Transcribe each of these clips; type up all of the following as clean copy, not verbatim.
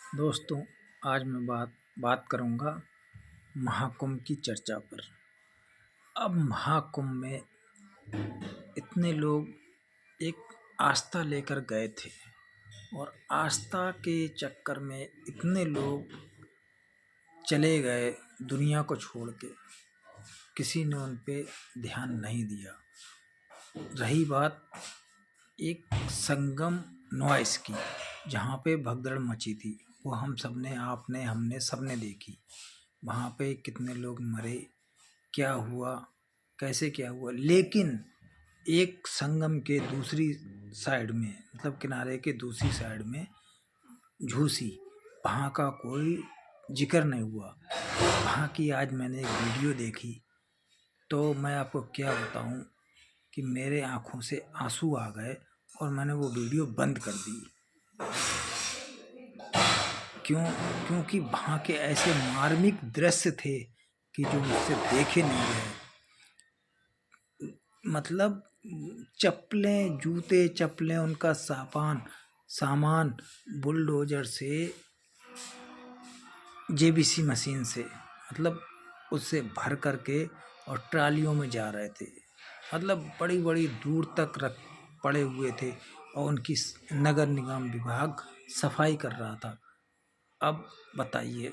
दोस्तों, आज मैं बात करूंगा महाकुंभ की चर्चा पर। अब महाकुंभ में इतने लोग एक आस्था लेकर गए थे और आस्था के चक्कर में इतने लोग चले गए दुनिया को छोड़ के, किसी ने उन पे ध्यान नहीं दिया। रही बात एक संगम नॉइस की, जहाँ पे भगदड़ मची थी, वो हम सबने, आपने, हमने सबने देखी। वहाँ पे कितने लोग मरे, क्या हुआ, कैसे क्या हुआ। लेकिन एक संगम के दूसरी साइड में, मतलब किनारे के दूसरी साइड में झूसी, वहाँ का कोई जिक्र नहीं हुआ। वहाँ की आज मैंने एक वीडियो देखी तो मैं आपको क्या बताऊँ कि मेरे आँखों से आंसू आ गए और मैंने वो वीडियो बंद कर दी। क्योंकि वहाँ के ऐसे मार्मिक दृश्य थे कि जो मुझसे देखे नहीं गए। मतलब चप्पलें, जूते, चप्पलें, उनका सामान बुलडोजर से, जेबीसी मशीन से, मतलब उससे भर करके और ट्रालियों में जा रहे थे। मतलब बड़ी बड़ी दूर तक पड़े हुए थे और उनकी नगर निगम विभाग सफाई कर रहा था। अब बताइए,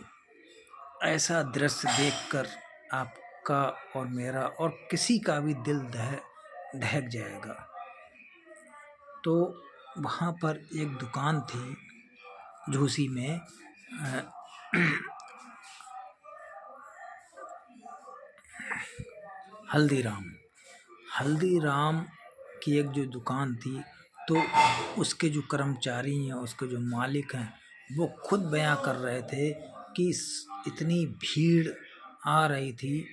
ऐसा दृश्य देखकर आपका और मेरा और किसी का भी दिल दहक जाएगा। तो वहाँ पर एक दुकान थी झूसी में, हल्दीराम की एक जो दुकान थी, तो उसके जो कर्मचारी हैं, उसके जो मालिक हैं, वो खुद बयां कर रहे थे कि इतनी भीड़ आ रही थी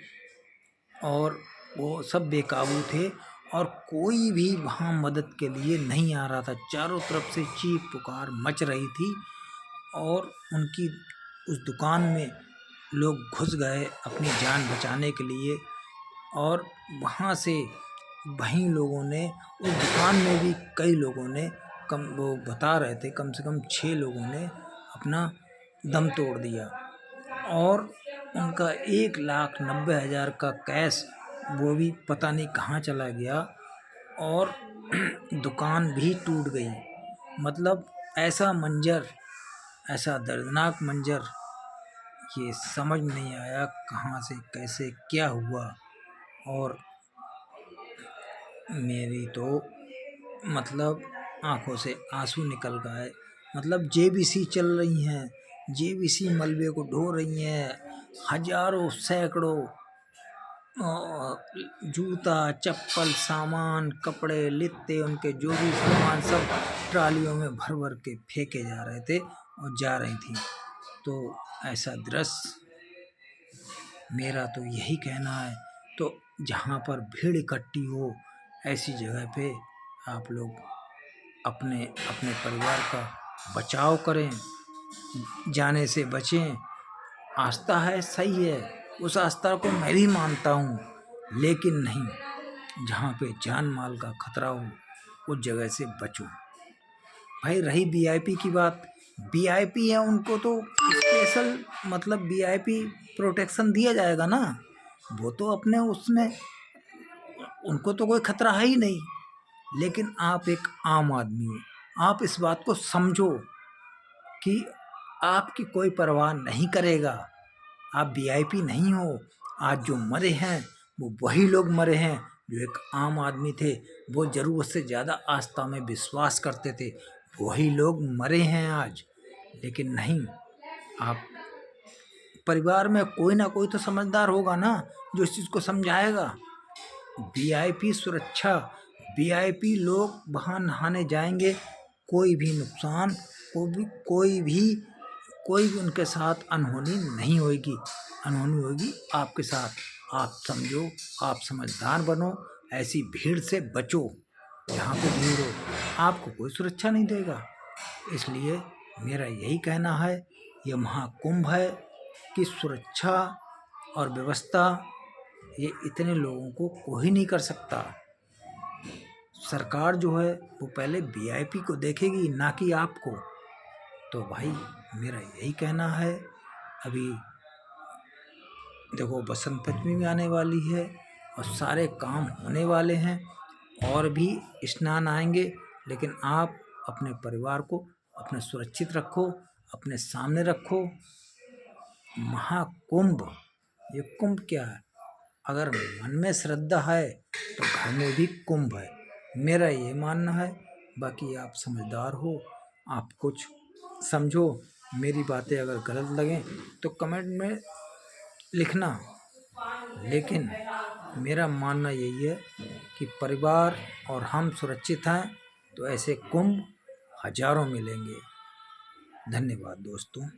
और वो सब बेकाबू थे और कोई भी वहाँ मदद के लिए नहीं आ रहा था। चारों तरफ से चीख पुकार मच रही थी और उनकी उस दुकान में लोग घुस गए अपनी जान बचाने के लिए। और वहाँ से वहीं लोगों ने, उस दुकान में भी कई लोगों ने, वो बता रहे थे कम से कम 6 लोगों ने अपना दम तोड़ दिया और उनका 1,90,000 का कैश वो भी पता नहीं कहाँ चला गया और दुकान भी टूट गई। मतलब ऐसा मंजर, ऐसा दर्दनाक मंजर, ये समझ नहीं आया कहाँ से कैसे क्या हुआ। और मेरी तो मतलब आंखों से आंसू निकल गए। मतलब जेबीसी चल रही हैं, जेबीसी मलबे को ढो रही हैं, हजारों सैकड़ों जूता, चप्पल, सामान, कपड़े, लित्ते, उनके जो भी सामान सब ट्रालियों में भर भर के फेंके जा रहे थे और जा रही थी। तो ऐसा दृश्य, मेरा तो यही कहना है, तो जहाँ पर भीड़ इकट्ठी हो ऐसी जगह पे आप लोग अपने अपने परिवार का बचाव करें, जाने से बचें। आस्था है, सही है, उस आस्था को मैं भी मानता हूँ, लेकिन नहीं, जहाँ पे जान माल का खतरा हो उस जगह से बचो। भाई रही वीआईपी की बात, वीआईपी है, उनको तो स्पेशल मतलब वीआईपी प्रोटेक्शन दिया जाएगा ना। वो तो अपने उसमें, उनको तो कोई खतरा है ही नहीं। लेकिन आप एक आम आदमी हो, आप इस बात को समझो कि आपकी कोई परवाह नहीं करेगा। आप वीआईपी नहीं हो। आज जो मरे हैं वो वही लोग मरे हैं जो एक आम आदमी थे, वो ज़रूरत से ज़्यादा आस्था में विश्वास करते थे, वही लोग मरे हैं आज। लेकिन नहीं, आप परिवार में कोई ना कोई तो समझदार होगा ना जो इस चीज़ को समझाएगा। वीआईपी सुरक्षा, वीआईपी लोग वहाँ नहाने जाएंगे, कोई भी नुकसान, कोई भी उनके साथ अनहोनी नहीं होगी। अनहोनी होगी आपके साथ। आप समझो, आप समझदार बनो, ऐसी भीड़ से बचो। जहाँ पे भीड़ हो आपको कोई सुरक्षा नहीं देगा। इसलिए मेरा यही कहना है, ये महाकुंभ है कि सुरक्षा और व्यवस्था ये इतने लोगों को कोई नहीं कर सकता। सरकार जो है वो पहले वीआईपी को देखेगी, ना कि आपको। तो भाई मेरा यही कहना है। अभी देखो बसंत पंचमी भी आने वाली है और सारे काम होने वाले हैं और भी स्नान आएंगे, लेकिन आप अपने परिवार को अपने सुरक्षित रखो, अपने सामने रखो। महाकुंभ, ये कुंभ क्या है? अगर मन में श्रद्धा है तो घर में भी कुंभ है, मेरा ये मानना है। बाकी आप समझदार हो, आप कुछ समझो। मेरी बातें अगर गलत लगें तो कमेंट में लिखना, लेकिन मेरा मानना यही है कि परिवार और हम सुरक्षित हैं तो ऐसे कुंभ हजारों मिलेंगे। धन्यवाद दोस्तों।